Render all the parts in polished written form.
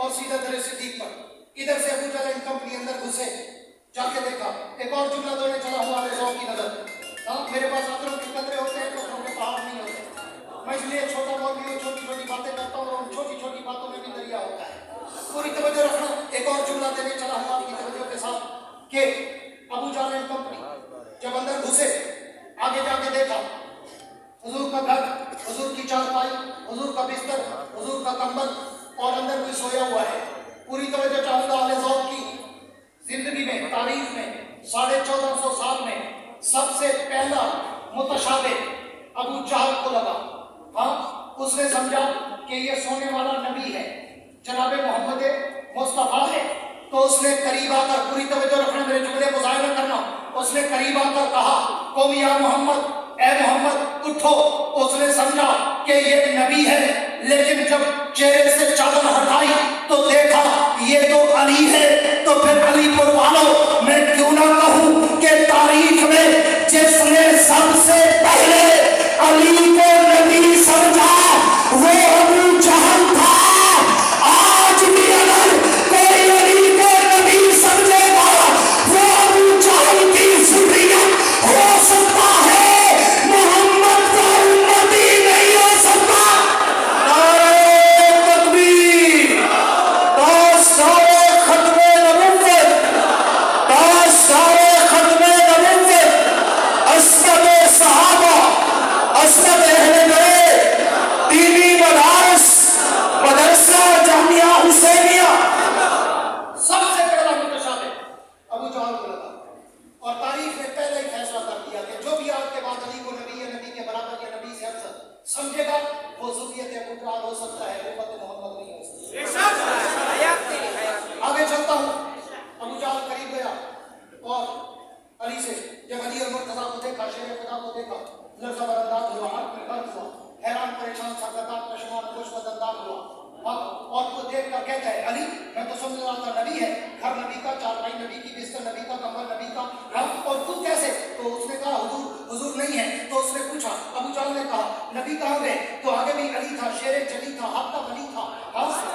اور سیدھا در صدیق پر. ادھر سے ابو جہل اینڈ کمپنی اندر گھسے, جا کے دیکھا ایک اور جملہ دوڑنے چلا ہوا ہے ذوق کی نظر. میرے پاس اتروں کے قطرے ہوتے ہیں, قطروں کے پہاڑ نہیں ہوتے. میں اس لیے چھوٹا مولوی ہوں, چھوٹی چھوٹی باتیں کرتا ہوں, اور ان چھوٹی چھوٹی باتوں میں بھی دریا ہوتا ہے. پوری توجہ رکھنا. ایک اور جملہ دینے چلا ہوں آپ کی توجہ کے ساتھ کہ ابو جہل اینڈ کمپنی جب اندر گھسے, آگے جا کے دیکھا حضور کا گھر, حضور کی چارپائی, حضور کا بستر, حضور کا کمبل, اور اندر کوئی سویا ہوا ہے. پوری توجہ چاہوں گا اہل ذوق کی زندگی میں, تاریخ میں, 1450 سال میں سب سے پہلا متشابہ ابو جہل کو لگا. ہاں, اس نے سمجھا کہ یہ سونے والا نبی ہے, جناب محمد مصطفیٰ ہے. تو اس نے قریب آ کر, پوری توجہ رکھنا, میرے جملے کو ضائع نہ کرنا, اس نے قریب آ کر کہا قوم یا محمد, اے محمد اٹھو. اس نے سمجھا کہ یہ نبی ہے, لیکن جب چہرے سے چادر ہٹائی تو دیکھا یہ تو علی ہے. تو پھر علی پر والو میں کیوں نہ کہوں کہ تاریخ میں جس نے سب سے پہلے علی کو نبی سمجھا وہ ابو جہل تھا. آج بھی اگر کوئی علی کو نبی سمجھے گا وہ ابو جہل کی ذریت ہو سکتا ہے, محمد کا امتی نہیں ہو سکتا. نعرہ تکبیر, تاجدار ختم نبوت, تاجدار ختم نبوت, اسد صحابہ, اسد اہل بیت, دینی مدارس, مدرسہ جامعہ حسینیہ, سب سے پہلا متشابہ ابو جہل کو لگا. اور تاریخ نے پہلے ہی فیصلہ کر دیا کہ جو بھی آج کے بعد علی کو نبی یا نبی کے برابر یا نبی سے افضل سمجھے گا وہ ذریت ابو جہل ہو سکتا ہے, امت محمد نہیں ہو سکتا. آگے چلتا ہوں. ابو جہل قریب گیا اور علی سے, جب علی اور مرتضیٰ کو دیکھا, شیر خدا کو دیکھا, لرزہ بردار ہوا, حق میں غرق ہوا, حیران پریشان سرگردان پشمان خوشمد انداز ہوا. اور کو دیکھ کر کہتا ہے علی میں تو سمجھ رہا تھا نبی ہے, گھر نبی کا, چارپائی نبی کی, بستر نبی کا, کمبل نبی کا, اور تو کیسے؟ تو اس نے کہا حضور نہیں ہے. تو اس نے پوچھا, ابو جہل نے کہا نبی کہاں گئے؟ تو آگے بھی علی تھا, شیر جلی تھا, حق کا ولی تھا.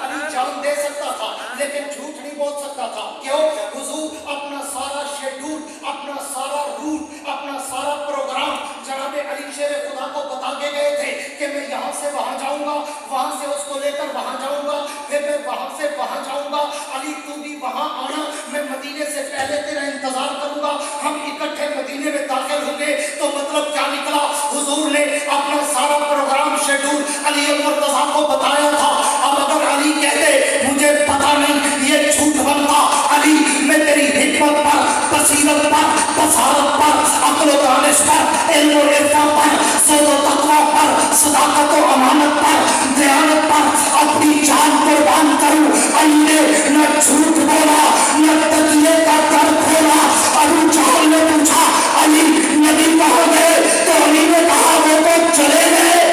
علی جان دے سکتا تھا لیکن جھوٹ نہیں بول سکتا تھا. کیوں؟ حضور اپنا سارا شیڈول, اپنا سارا روٹ, اپنا سارا پروگرام جناب علی شیر خدا کو بتا کے گئے تھے کہ میں یہاں سے وہاں جاؤں گا, وہاں سے اس کو لے کر وہاں جاؤں گا, پھر میں وہاں سے وہاں جاؤں گا. علی تو بھی وہاں آنا, میں مدینے سے پہلے تیرا انتظار کروں گا, ہم اکٹھے مدینے میں داخل ہوں گے. تو مطلب کیا نکلا؟ حضور نے اپنا سارا پروگرام شیڈول علی اور مرتضیٰ کو بتایا تھا. اب اگر علی کہتے مجھے پتا نہیں, یہ جھوٹ بنتا. علی میں تیری حکمت پر, بصیرت پر, بصارت پر, عقل و دانش پر, علم و عرفان پر, زہد و تقویٰ پر, صداقت و امانت پر, دیانت پر اپنی جان قربان کروں. علی نے نہ جھوٹ بولا, نہ تقیے کا در کھولا. ابو جہل نے پوچھا علی نبی کہاں گئے؟ تو علی نے کہا وہ تو چلے گئے,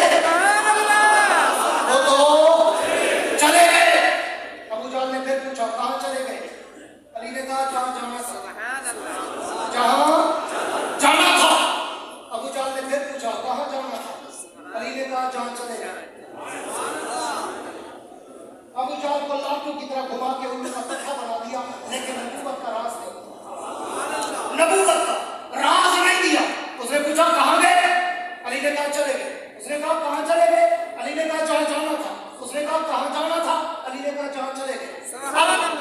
وہ تو چلے گئے. ابو جہل نے پھر پوچھا کہاں چلے گئے؟ علی نے کہا جہاں جانا تھا, جہاں جانا تھا. ابو جہل نے پھر پوچھا کہاں جانا تھا؟ علی نے کہا جہاں چلے گئے. ابو جہل کو لاٹھوں کی طرح گھما کے ان کا تخہ بنا دیا, لیکن نبوت کا راز نہیں, نبوت کا راز نہیں دیا. اس نے پوچھا کہاں گئے؟ علی نے کہا چلے گئے. اس نے کہا کہاں چلے گئے؟ علی نے کہا جہاں جانا تھا. اس نے کہا کہاں جانا تھا؟ علی نے کہا جہاں چلے گئے.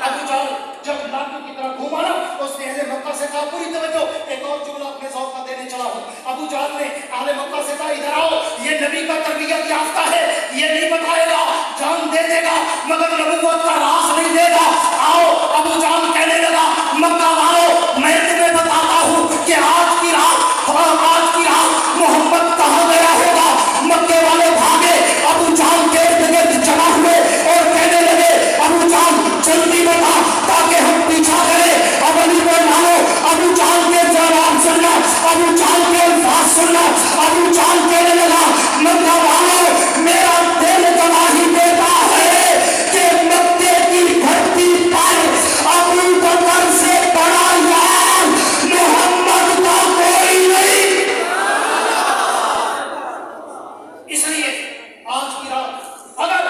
ابو جہل جب لاٹھوں کی طرح گھوما نا, اس نے اہل مکہ سے کہا, پوری توجہ, ایک اور جملہ اپنے ذوق کا دینے چلا ہوں. ابو جہل نے اہل مکہ سے کہا ادھر آؤ, یہ نبی کا تربیت یافتہ ہے, یہ نہیں بتائے گا, جان دے دے گا مگر نبوت کا راز نہیں دے گا. آؤ. ابو جہل کہنے لگا مکہ والو میں تمہیں بتاتا ہوں کہ آج کی رات محمد کہاں گیا ہوگا. مکے والے بھاگے, ابو جہل کے ارد گرد جمع ہوئے اور کہنے لگے ابو جہل جلدی بتا تاکہ ہم پیچھا کریں. اب علی کو مانو, ابو جہل کے جواب سننا, ابو جہل کے الفاظ سننا. ابو جہل کہنے لگا مکہ والو میرا دل گواہی دیتا ہے کہ مکے کی دھرتی پر ابو بکر سے بڑا یار محمد کا کوئی نہیں. اس لیے آج کی رات اگر